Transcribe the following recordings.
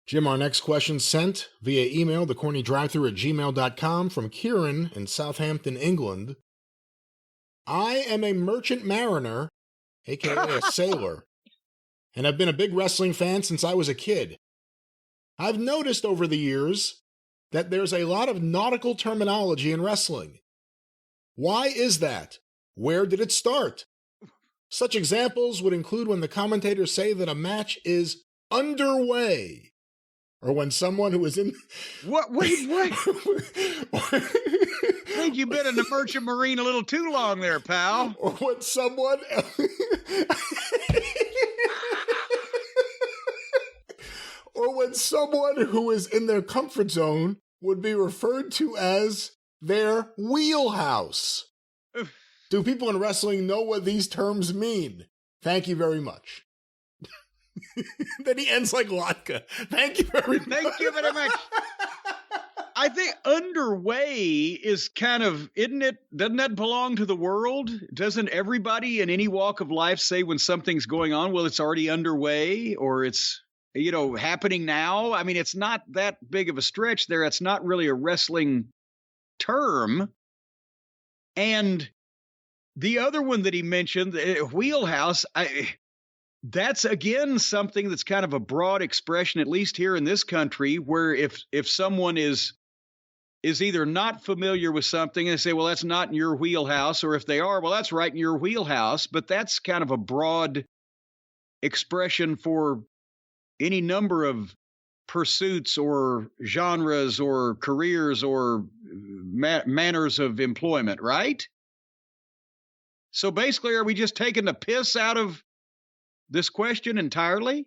Jim, our next question sent via email, thecornydrivethru@gmail.com, from Kieran in Southampton, England. I am a merchant mariner, aka a sailor, and I've been a big wrestling fan since I was a kid. I've noticed over the years that there's a lot of nautical terminology in wrestling. Why is that? Where did it start? Such examples would include when the commentators say that a match is underway, or when someone who is in... What? Wait. I think you've been in the merchant marine a little too long there, pal. Or when someone... or when someone who is in their comfort zone would be referred to as their wheelhouse. Do people in wrestling know what these terms mean? Thank you very much. Then he ends like Latka. Thank you very much. Thank you very much. I think underway is kind of, isn't it? Doesn't that belong to the world? Doesn't everybody in any walk of life say when something's going on, well, it's already underway, or it's, happening now? I mean, it's not that big of a stretch there. It's not really a wrestling term. And the other one that he mentioned, wheelhouse, that's, again, something that's kind of a broad expression, at least here in this country, where if someone is either not familiar with something and they say, well, that's not in your wheelhouse, or if they are, well, that's right in your wheelhouse. But that's kind of a broad expression for any number of pursuits or genres or careers or manners of employment, right? So basically, are we just taking the piss out of this question entirely?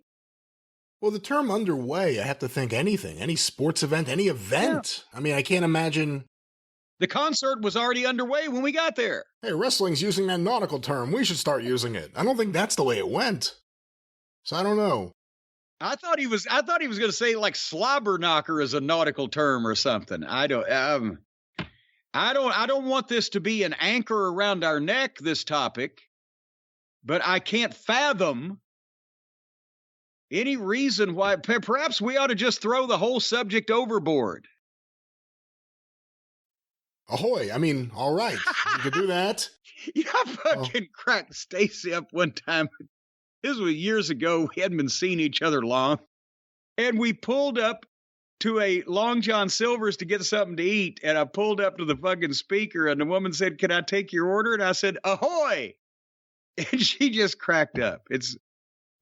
Well, the term underway, I have to think anything, any sports event, any event. Yeah. I mean, I can't imagine. The concert was already underway when we got there. Hey, wrestling's using that nautical term. We should start using it. I don't think that's the way it went. So I don't know. I thought he was going to say like slobber knocker is a nautical term or something. I don't want this to be an anchor around our neck, this topic, but I can't fathom any reason why. Perhaps we ought to just throw the whole subject overboard. Ahoy. I mean, all right. You could do that. I fucking cracked Stacy up one time. This was years ago. We hadn't been seeing each other long. And we pulled up to a Long John Silver's to get something to eat. And I pulled up to the fucking speaker and the woman said, "Can I take your order?" And I said, "Ahoy." And she just cracked up. It's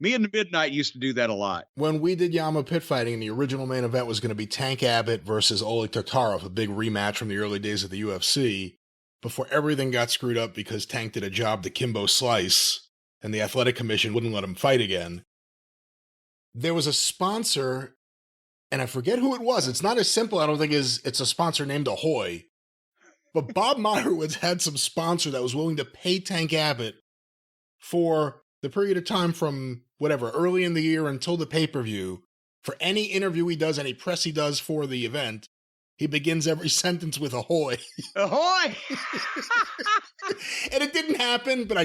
me and the Midnight used to do that a lot. When we did Yama Pit Fighting, the original main event was going to be Tank Abbott versus Oleg Tartarov, a big rematch from the early days of the UFC, before everything got screwed up because Tank did a job to Kimbo Slice and the Athletic Commission wouldn't let him fight again. There was a sponsor, and I forget who it was. It's not as simple, I don't think, as it's a sponsor named Ahoy. But Bob Meyerowitz had some sponsor that was willing to pay Tank Abbott for the period of time from whatever, early in the year until the pay-per-view, for any interview he does, any press he does for the event, he begins every sentence with ahoy. Ahoy! And it didn't happen, but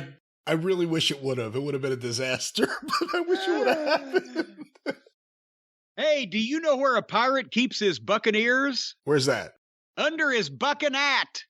I really wish it would have. It would have been a disaster, but I wish it would have happened. Hey, do you know where a pirate keeps his buccaneers? Where's that? Under his buccanat.